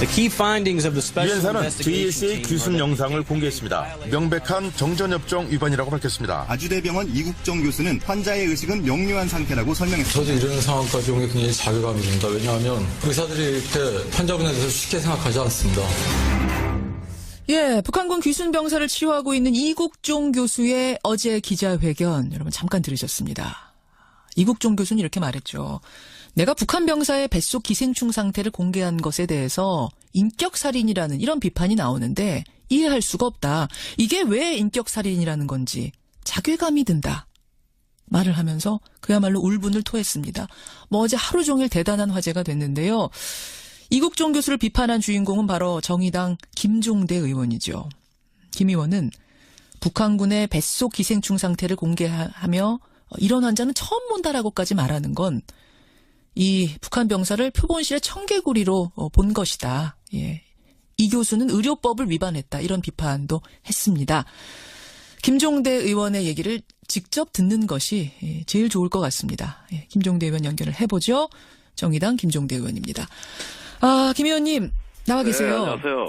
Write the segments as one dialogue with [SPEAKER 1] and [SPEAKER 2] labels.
[SPEAKER 1] 유엔사는 JSA 귀순 영상을 공개했습니다. 명백한 정전협정 위반이라고 밝혔습니다.
[SPEAKER 2] 아주대병원 이국정 교수는 환자의 의식은 명료한 상태라고 설명했습니다.
[SPEAKER 3] 저도 이런 상황까지 온 게 굉장히 자괴감이 듭니다. 왜냐하면 의사들이 이렇게 환자분에 대해서 쉽게 생각하지 않습니다.
[SPEAKER 4] 예, 북한군 귀순 병사를 치료하고 있는 이국종 교수의 어제 기자회견 여러분 잠깐 들으셨습니다. 이국종 교수는 이렇게 말했죠. 내가 북한 병사의 뱃속 기생충 상태를 공개한 것에 대해서 인격살인이라는 이런 비판이 나오는데 이해할 수가 없다. 이게 왜 인격살인이라는 건지 자괴감이 든다. 말을 하면서 그야말로 울분을 토했습니다. 어제 하루 종일 대단한 화제가 됐는데요. 이국종 교수를 비판한 주인공은 바로 정의당 김종대 의원이죠. 김 의원은 북한군의 뱃속 기생충 상태를 공개하며 이런 환자는 처음 본다라고까지 말하는 건 이 북한 병사를 표본실의 청개구리로 본 것이다. 예. 이 교수는 의료법을 위반했다. 이런 비판도 했습니다. 김종대 의원의 얘기를 직접 듣는 것이 제일 좋을 것 같습니다. 예. 김종대 의원 연결을 해보죠. 정의당 김종대 의원입니다. 김 의원님 나와 계세요.
[SPEAKER 5] 네, 안녕하세요.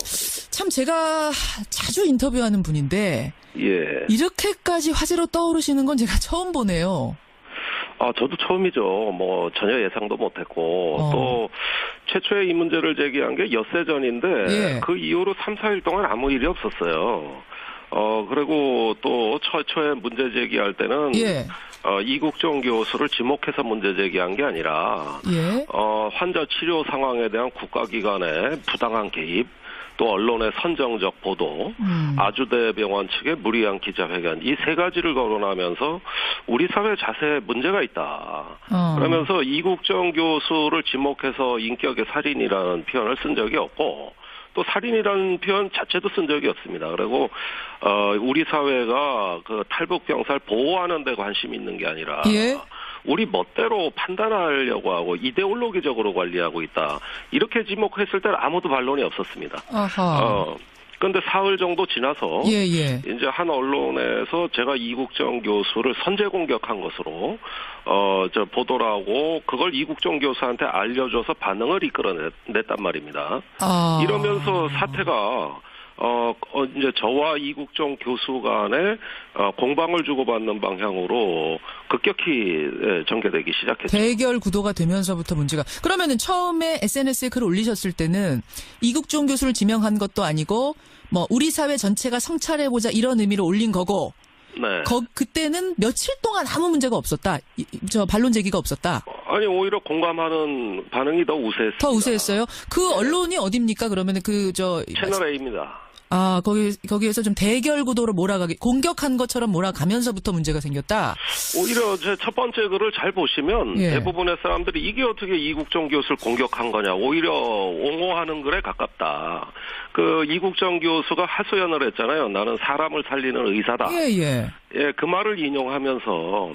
[SPEAKER 4] 참 제가 자주 인터뷰하는 분인데
[SPEAKER 5] 예.
[SPEAKER 4] 이렇게까지 화제로 떠오르시는 건 제가 처음 보네요.
[SPEAKER 5] 저도 처음이죠. 전혀 예상도 못했고 또 최초에 이 문제를 제기한 게 엿새 전인데
[SPEAKER 4] 예.
[SPEAKER 5] 그 이후로 3, 4일 동안 아무 일이 없었어요. 그리고 또 최초에 문제 제기할 때는
[SPEAKER 4] 예.
[SPEAKER 5] 이국종 교수를 지목해서 문제 제기한 게 아니라
[SPEAKER 4] 예.
[SPEAKER 5] 환자 치료 상황에 대한 국가기관의 부당한 개입, 또 언론의 선정적 보도, 아주대병원 측의 무리한 기자회견, 이 세 가지를 거론하면서 우리 사회 자세에 문제가 있다. 그러면서 이국정 교수를 지목해서 인격의 살인이라는 표현을 쓴 적이 없고 또 살인이라는 표현 자체도 쓴 적이 없습니다. 그리고 우리 사회가 그 탈북 병사를 보호하는 데 관심이 있는 게 아니라
[SPEAKER 4] 예.
[SPEAKER 5] 우리 멋대로 판단하려고 하고 이데올로기적으로 관리하고 있다. 이렇게 지목했을 때는 아무도 반론이 없었습니다. 그런데 사흘 정도 지나서 이제 한 언론에서 제가 이국정 교수를 선제 공격한 것으로 보도를 하고 그걸 이국정 교수한테 알려줘서 반응을 이끌어냈단 말입니다. 이러면서 사태가 이제 저와 이국정 교수 간에 공방을 주고받는 방향으로 급격히 전개되기 시작했죠.
[SPEAKER 4] 대결 구도가 되면서부터 문제가. 그러면은 처음에 SNS에 글을 올리셨을 때는 이국종 교수를 지명한 것도 아니고 우리 사회 전체가 성찰해보자 이런 의미로 올린 거고.
[SPEAKER 5] 네.
[SPEAKER 4] 그때는 며칠 동안 아무 문제가 없었다. 반론 제기가 없었다.
[SPEAKER 5] 아니 오히려 공감하는 반응이 더 우세했습니다.
[SPEAKER 4] 더 우세했어요? 그 언론이 어딥니까? 그러면은
[SPEAKER 5] 채널 A입니다.
[SPEAKER 4] 거기에서 좀 대결 구도로 공격한 것처럼 몰아가면서부터 문제가 생겼다?
[SPEAKER 5] 오히려 제 첫 번째 글을 잘 보시면 대부분의 사람들이 이게 어떻게 이국정 교수를 공격한 거냐. 오히려 옹호하는 글에 가깝다. 그 이국정 교수가 하소연을 했잖아요. 나는 사람을 살리는 의사다.
[SPEAKER 4] 예,
[SPEAKER 5] 그 말을 인용하면서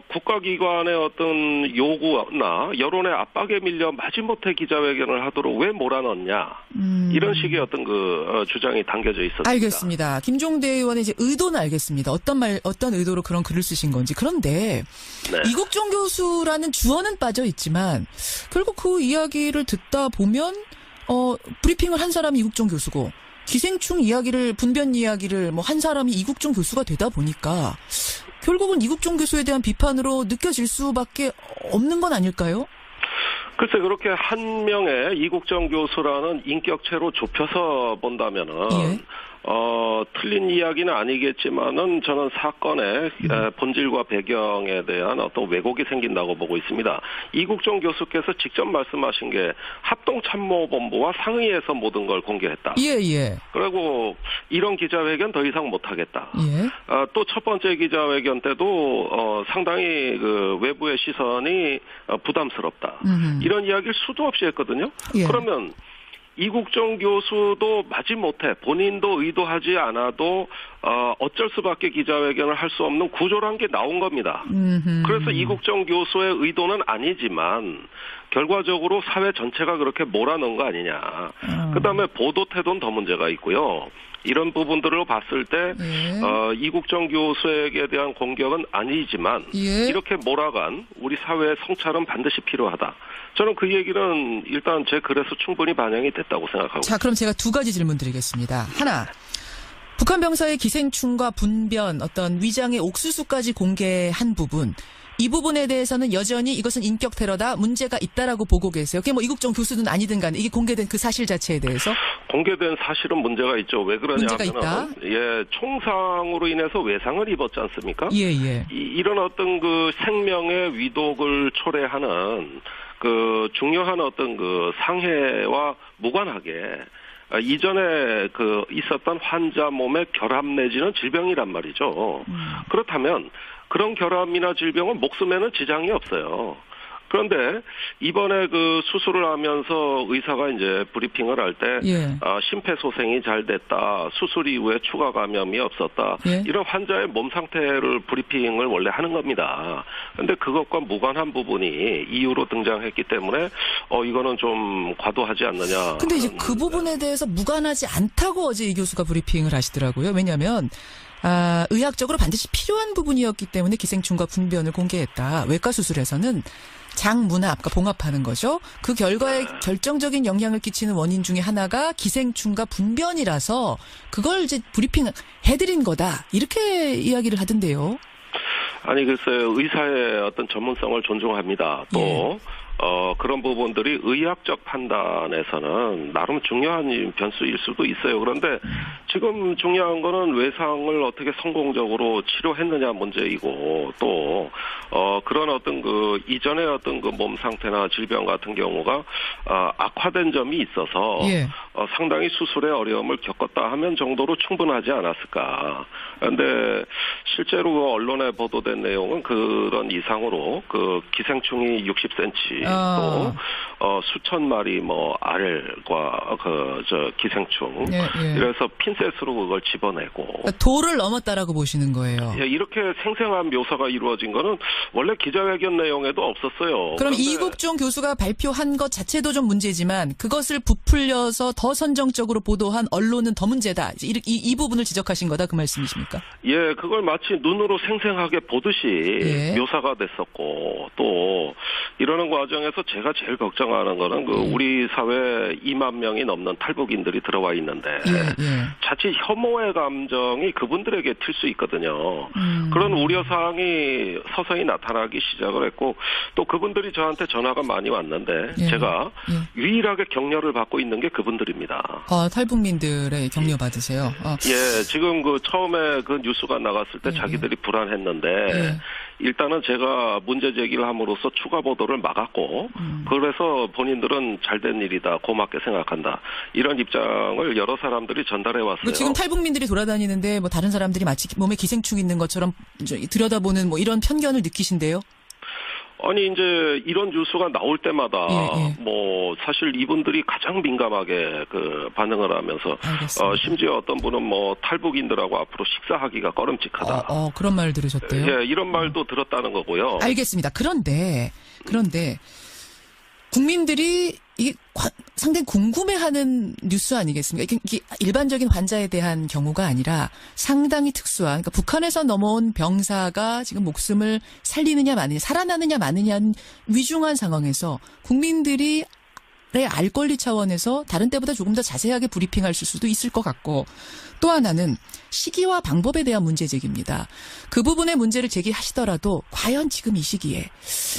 [SPEAKER 5] 국가기관의 어떤 요구나 여론의 압박에 밀려 마지못해 기자회견을 하도록 왜 몰아넣냐. 이런 식의 어떤 주장이 담겨져 있었습니다.
[SPEAKER 4] 알겠습니다. 김종대 의원의 이제 의도는 알겠습니다. 어떤 의도로 그런 글을 쓰신 건지. 그런데 이국종 교수라는 주어는 빠져 있지만 결국 그 이야기를 듣다 보면 브리핑을 한 사람이 이국종 교수고 기생충 분변 이야기를 한 사람이 이국종 교수가 되다 보니까 결국은 이국종 교수에 대한 비판으로 느껴질 수밖에 없는 건 아닐까요?
[SPEAKER 5] 글쎄 그렇게 한 명의 이국정 교수라는 인격체로 좁혀서 본다면은 틀린 이야기는 아니겠지만은 저는 사건의 본질과 배경에 대한 어떤 왜곡이 생긴다고 보고 있습니다. 이국정 교수께서 직접 말씀하신 게 합동참모본부와 상의해서 모든 걸 공개했다. 그리고 이런 기자회견 더 이상 못하겠다. 또 첫 번째 기자회견 때도 상당히 그 외부의 시선이 부담스럽다. 이런 이야기를 수도 없이 했거든요. 그러면 이국정 교수도 마지못해 본인도 의도하지 않아도 어쩔 수밖에 기자회견을 할 수 없는 구조란 게 나온 겁니다. 그래서 이국정 교수의 의도는 아니지만 결과적으로 사회 전체가 그렇게 몰아넣은 거 아니냐. 그다음에 보도 태도는 더 문제가 있고요. 이런 부분들을 봤을 때 이국정 교수에게 대한 공격은 아니지만 이렇게 몰아간 우리 사회의 성찰은 반드시 필요하다. 저는 그 얘기는 일단 제 글에서 충분히 반영이 됐다고 생각하고
[SPEAKER 4] 자, 그럼 제가 두 가지 질문 드리겠습니다. 하나, 북한 병사의 기생충과 분변, 어떤 위장의 옥수수까지 공개한 부분, 이 부분에 대해서는 여전히 이것은 인격 테러다, 문제가 있다라고 보고 계세요. 그게 뭐 이국정 교수든 아니든 간에 이게 공개된 그 사실 자체에 대해서
[SPEAKER 5] 공개된 사실은 문제가 있죠. 왜
[SPEAKER 4] 문제가 있다?
[SPEAKER 5] 그러냐면은 총상으로 인해서 외상을 입었지 않습니까?
[SPEAKER 4] 예.
[SPEAKER 5] 이런 어떤 그 생명의 위독을 초래하는 그 중요한 어떤 그 상해와 무관하게 이전에 그 있었던 환자 몸의 결함 내지는 질병이란 말이죠. 그렇다면 그런 결함이나 질병은 목숨에는 지장이 없어요. 그런데 이번에 그 수술을 하면서 의사가 이제 브리핑을 할 때 심폐소생이 잘 됐다, 수술 이후에 추가 감염이 없었다, 이런 환자의 몸 상태를 브리핑을 원래 하는 겁니다. 그런데 그것과 무관한 부분이 이유로 등장했기 때문에 이거는 좀 과도하지 않느냐.
[SPEAKER 4] 근데 이제 그 부분에 대해서 무관하지 않다고 어제 이 교수가 브리핑을 하시더라고요. 왜냐하면 의학적으로 반드시 필요한 부분이었기 때문에 기생충과 분변을 공개했다. 외과 수술에서는 장문합, 그러니까 봉합하는 거죠. 그 결과에 결정적인 영향을 끼치는 원인 중에 하나가 기생충과 분변이라서 그걸 이제 브리핑 해드린 거다. 이렇게 이야기를 하던데요.
[SPEAKER 5] 아니 글쎄요, 의사의 어떤 전문성을 존중합니다. 또 그런 부분들이 의학적 판단에서는 나름 중요한 변수일 수도 있어요. 그런데 지금 중요한 거는 외상을 어떻게 성공적으로 치료했느냐 문제이고, 또 그런 어떤 그 이전의 어떤 그 몸 상태나 질병 같은 경우가 악화된 점이 있어서 상당히 수술에 어려움을 겪었다 하면 정도로 충분하지 않았을까. 그런데 실제로 그 언론에 보도된 내용은 그런 이상으로 그 기생충이 60cm 또 수천 마리 뭐 알과 기생충 이래서 핀셋으로 그걸 집어내고
[SPEAKER 4] 그러니까 도를 넘었다라고 보시는 거예요.
[SPEAKER 5] 이렇게 생생한 묘사가 이루어진 거는 원래 기자회견 내용에도 없었어요.
[SPEAKER 4] 그럼 이국종 교수가 발표한 것 자체도 좀 문제지만 그것을 부풀려서 더 선정적으로 보도한 언론은 더 문제다. 이 부분을 지적하신 거다, 그 말씀이십니까?
[SPEAKER 5] 예, 그걸 마치 눈으로 생생하게 보듯이 묘사가 됐었고, 또 이러는 과정에서 제가 제일 걱정하는 거는 그 우리 사회에 2만 명이 넘는 탈북인들이 들어와 있는데 자칫 혐오의 감정이 그분들에게 튈 수 있거든요. 그런 우려사항이 서서히 나타나기 시작을 했고, 또 그분들이 저한테 전화가 많이 왔는데 제가 유일하게 격려를 받고 있는 게 그분들입니다.
[SPEAKER 4] 탈북민들의 격려 받으세요?
[SPEAKER 5] 예, 지금 그 처음에 그 뉴스가 나갔을 때 자기들이 불안했는데 일단은 제가 문제 제기를 함으로써 추가 보도를 막았고, 그래서 본인들은 잘된 일이다, 고맙게 생각한다, 이런 입장을 여러 사람들이 전달해 왔어요.
[SPEAKER 4] 지금 탈북민들이 돌아다니는데 뭐 다른 사람들이 마치 몸에 기생충 있는 것처럼 들여다보는 뭐 이런 편견을 느끼신대요?
[SPEAKER 5] 아니 이제 이런 뉴스가 나올 때마다 뭐 사실 이분들이 가장 민감하게 그 반응을 하면서 심지어 어떤 분은 뭐 탈북인들하고 앞으로 식사하기가 꺼림칙하다.
[SPEAKER 4] 그런 말 들으셨대요?
[SPEAKER 5] 예, 이런 말도 들었다는 거고요.
[SPEAKER 4] 알겠습니다. 그런데 국민들이 이게 상당히 궁금해하는 뉴스 아니겠습니까? 이게 일반적인 환자에 대한 경우가 아니라 상당히 특수한, 그러니까 북한에서 넘어온 병사가 지금 목숨을 살리느냐 마느냐, 살아나느냐 마느냐는 위중한 상황에서 국민들이 알 권리 차원에서 다른 때보다 조금 더 자세하게 브리핑할 수도 있을 것 같고, 또 하나는 시기와 방법에 대한 문제 제기입니다. 그 부분의 문제를 제기하시더라도 과연 지금 이 시기에,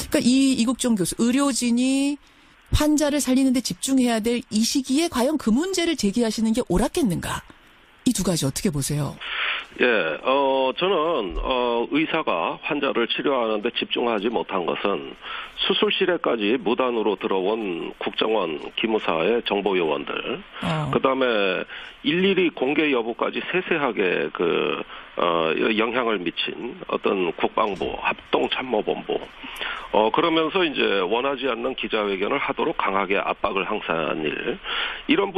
[SPEAKER 4] 그러니까 이국종 교수, 의료진이 환자를 살리는 데 집중해야 될 이 시기에 과연 그 문제를 제기하시는 게 옳았겠는가? 이 두 가지 어떻게 보세요?
[SPEAKER 5] 예, 저는 의사가 환자를 치료하는 데 집중하지 못한 것은 수술실에까지 무단으로 들어온 국정원 기무사의 정보 요원들, 그다음에 일일이 공개 여부까지 세세하게 그 영향을 미친 어떤 국방부 합동참모본부 그러면서 이제 원하지 않는 기자회견을 하도록 강하게 압박을 항사한 일 이런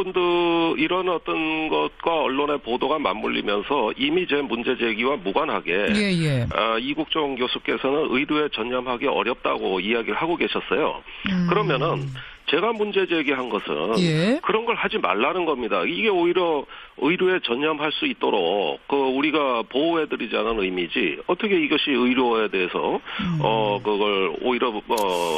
[SPEAKER 5] 이런 어떤 것과 언론의 보도가 맞물리면서 이미 제 문제 제기와 무관하게 이국종 교수께서는 의료에 전념하기 어렵다고 이야기를 하고 계셨어요. 그러면은 제가 문제 제기한 것은 그런 걸 하지 말라는 겁니다. 이게 오히려 의료에 전념할 수 있도록 우리가 보호해드리자는 의미지 어떻게 이것이 의료에 대해서 그걸 오히려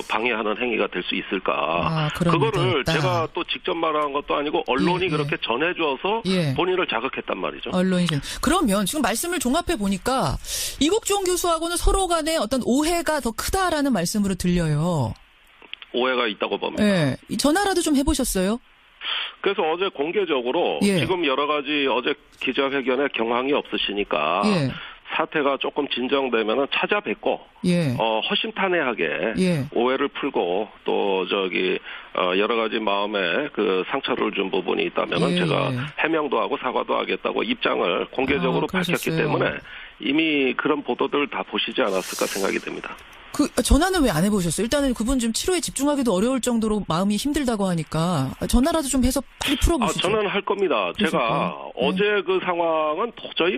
[SPEAKER 5] 방해하는 행위가 될 수 있을까? 그거를 제가 또 직접 말한 것도 아니고 언론이 그렇게 전해줘서 본인을 자극했단 말이죠.
[SPEAKER 4] 언론이 그러면 지금 말씀을 종합해 보니까 이국종 교수하고는 서로 간에 어떤 오해가 더 크다라는 말씀으로 들려요.
[SPEAKER 5] 오해가 있다고 봅니다.
[SPEAKER 4] 네. 전화라도 좀 해보셨어요?
[SPEAKER 5] 그래서 어제 공개적으로 지금 여러 가지 어제 기자회견에 경황이 없으시니까 사태가 조금 진정되면은 찾아뵙고 허심탄회하게 오해를 풀고 또 여러 가지 마음에 그 상처를 준 부분이 있다면은 제가 해명도 하고 사과도 하겠다고 입장을 공개적으로 밝혔기 때문에 이미 그런 보도들 다 보시지 않았을까 생각이 됩니다.
[SPEAKER 4] 전화는 왜 안 해보셨어요? 일단은 그분 좀 치료에 집중하기도 어려울 정도로 마음이 힘들다고 하니까 전화라도 좀 해서 빨리 풀어보시죠.
[SPEAKER 5] 저는 할 겁니다. 제가 어제 그 상황은 도저히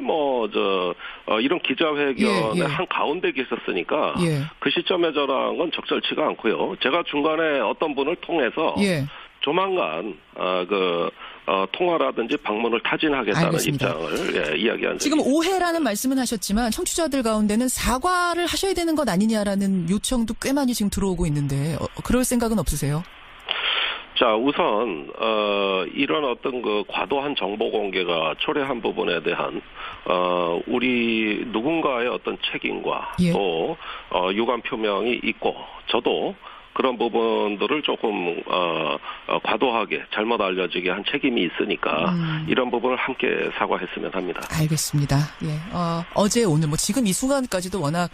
[SPEAKER 5] 이런 기자회견의 한 가운데 계셨으니까 그 시점에 전화한 건 적절치가 않고요. 제가 중간에 어떤 분을 통해서 조만간 통화라든지 방문을 타진하겠다는
[SPEAKER 4] 알겠습니다.
[SPEAKER 5] 입장을 이야기한
[SPEAKER 4] 지금 오해라는 말씀은 하셨지만 청취자들 가운데는 사과를 하셔야 되는 것 아니냐라는 요청도 꽤 많이 지금 들어오고 있는데 그럴 생각은 없으세요?
[SPEAKER 5] 자, 우선 이런 어떤 과도한 정보 공개가 초래한 부분에 대한 우리 누군가의 어떤 책임과 또 유감 표명이 있고 저도 그런 부분들을 조금 과도하게 잘못 알려지게 한 책임이 있으니까 이런 부분을 함께 사과했으면 합니다.
[SPEAKER 4] 알겠습니다. 어제 오늘 지금 이 순간까지도 워낙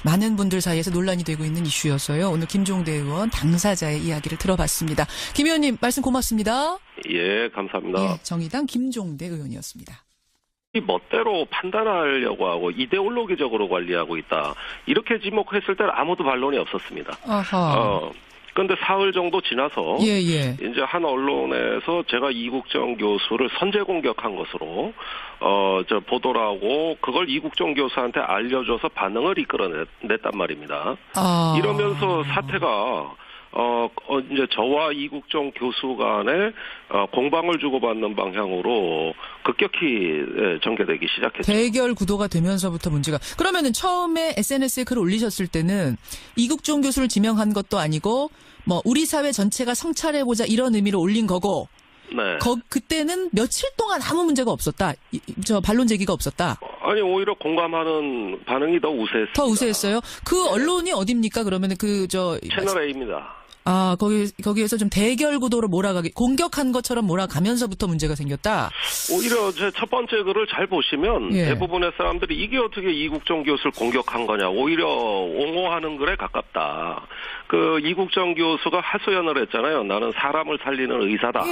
[SPEAKER 4] 많은 분들 사이에서 논란이 되고 있는 이슈였어요. 오늘 김종대 의원 당사자의 이야기를 들어봤습니다. 김 의원님 말씀 고맙습니다.
[SPEAKER 5] 예, 감사합니다.
[SPEAKER 4] 정의당 김종대 의원이었습니다.
[SPEAKER 5] 멋대로 판단하려고 하고 이데올로기적으로 관리하고 있다. 이렇게 지목했을 때는 아무도 반론이 없었습니다. 그런데 사흘 정도 지나서 이제 한 언론에서 제가 이국정 교수를 선제 공격한 것으로 보도를 하고 그걸 이국정 교수한테 알려줘서 반응을 이끌어냈단 말입니다. 이러면서 사태가 이제 저와 이국종 교수 간에 공방을 주고받는 방향으로 급격히 전개되기 시작했죠.
[SPEAKER 4] 대결 구도가 되면서부터 문제가. 그러면은 처음에 SNS에 글을 올리셨을 때는 이국종 교수를 지명한 것도 아니고 우리 사회 전체가 성찰해보자 이런 의미로 올린 거고. 그때는 며칠 동안 아무 문제가 없었다. 반론 제기가 없었다.
[SPEAKER 5] 아니 오히려 공감하는 반응이 더 우세했습니다.
[SPEAKER 4] 더 우세했어요? 그 언론이 어딥니까? 그러면은
[SPEAKER 5] 채널 A입니다.
[SPEAKER 4] 거기에서 좀 대결 구도로 공격한 것처럼 몰아가면서부터 문제가 생겼다? 오히려
[SPEAKER 5] 제 첫 번째 글을 잘 보시면 대부분의 사람들이 이게 어떻게 이국정 교수를 공격한 거냐. 오히려 옹호하는 글에 가깝다. 이국정 교수가 하소연을 했잖아요. 나는 사람을 살리는 의사다.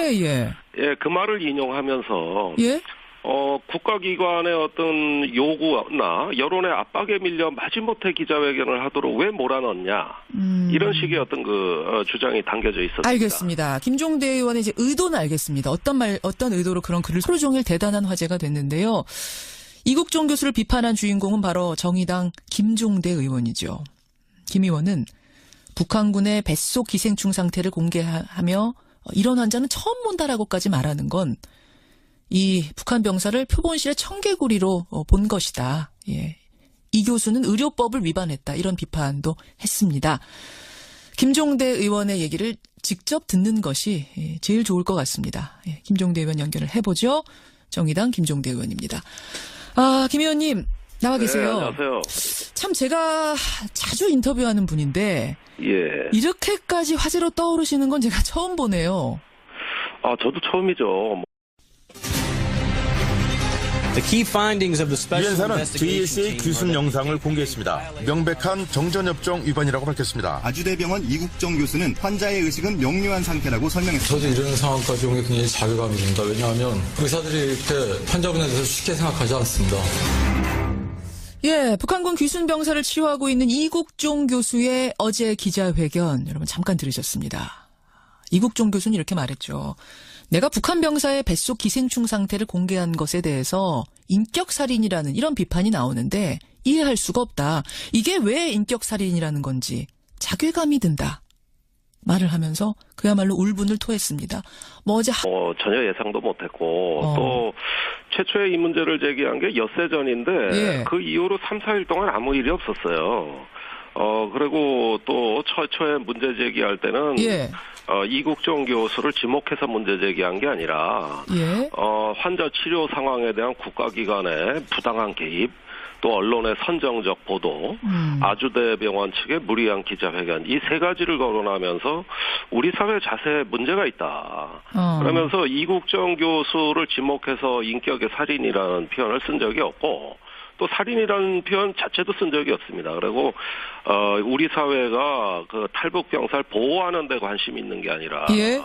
[SPEAKER 5] 그 말을 인용하면서 국가기관의 어떤 요구나 여론의 압박에 밀려 마지못해 기자회견을 하도록 왜 몰아넣냐 이런 식의 어떤 주장이 담겨져 있었습니다.
[SPEAKER 4] 알겠습니다. 김종대 의원의 이제 의도는 알겠습니다. 어떤 의도로 그런 글을 하루 종일 대단한 화제가 됐는데요. 이국종 교수를 비판한 주인공은 바로 정의당 김종대 의원이죠. 김 의원은 북한군의 뱃속 기생충 상태를 공개하며 이런 환자는 처음 본다라고까지 말하는 건 이 북한 병사를 표본실의 청개구리로 본 것이다. 이 교수는 의료법을 위반했다. 이런 비판도 했습니다. 김종대 의원의 얘기를 직접 듣는 것이 제일 좋을 것 같습니다. 김종대 의원 연결을 해보죠. 정의당 김종대 의원입니다. 김 의원님 나와 계세요.
[SPEAKER 5] 안녕하세요.
[SPEAKER 4] 참 제가 자주 인터뷰하는 분인데 이렇게까지 화제로 떠오르시는 건 제가 처음 보네요.
[SPEAKER 5] 저도 처음이죠.
[SPEAKER 1] 유엔사는 JSA 귀순 영상을 공개했습니다. 명백한 정전협정 위반이라고 밝혔습니다.
[SPEAKER 2] 아주대병원 이국정 교수는 환자의 의식은 명료한 상태라고 설명했습니다.
[SPEAKER 3] 저도 이런 상황까지 온 게 굉장히 자괴감이 듭니다. 왜냐하면 의사들이 이렇게 환자분에 대해서 쉽게 생각하지 않습니다.
[SPEAKER 4] 예, 북한군 귀순 병사를 치유하고 있는 이국종 교수의 어제 기자회견 여러분 잠깐 들으셨습니다. 이국종 교수는 이렇게 말했죠. 내가 북한 병사의 뱃속 기생충 상태를 공개한 것에 대해서 인격살인이라는 이런 비판이 나오는데 이해할 수가 없다. 이게 왜 인격살인이라는 건지 자괴감이 든다. 말을 하면서 그야말로 울분을 토했습니다. 뭐 어제
[SPEAKER 5] 전혀 예상도 못했고 또 최초에 이 문제를 제기한 게 엿새 전인데
[SPEAKER 4] 예.
[SPEAKER 5] 그 이후로 3, 4일 동안 아무 일이 없었어요. 그리고 또 최초에 문제 제기할 때는
[SPEAKER 4] 예.
[SPEAKER 5] 이국종 교수를 지목해서 문제 제기한 게 아니라
[SPEAKER 4] 예.
[SPEAKER 5] 환자 치료 상황에 대한 국가기관의 부당한 개입 또 언론의 선정적 보도, 아주대병원 측의 무리한 기자회견 이 세 가지를 거론하면서 우리 사회 자세에 문제가 있다. 그러면서 이국정 교수를 지목해서 인격의 살인이라는 표현을 쓴 적이 없고 또 살인이라는 표현 자체도 쓴 적이 없습니다. 그리고 우리 사회가 그 탈북 병사를 보호하는 데 관심이 있는 게 아니라
[SPEAKER 4] 예.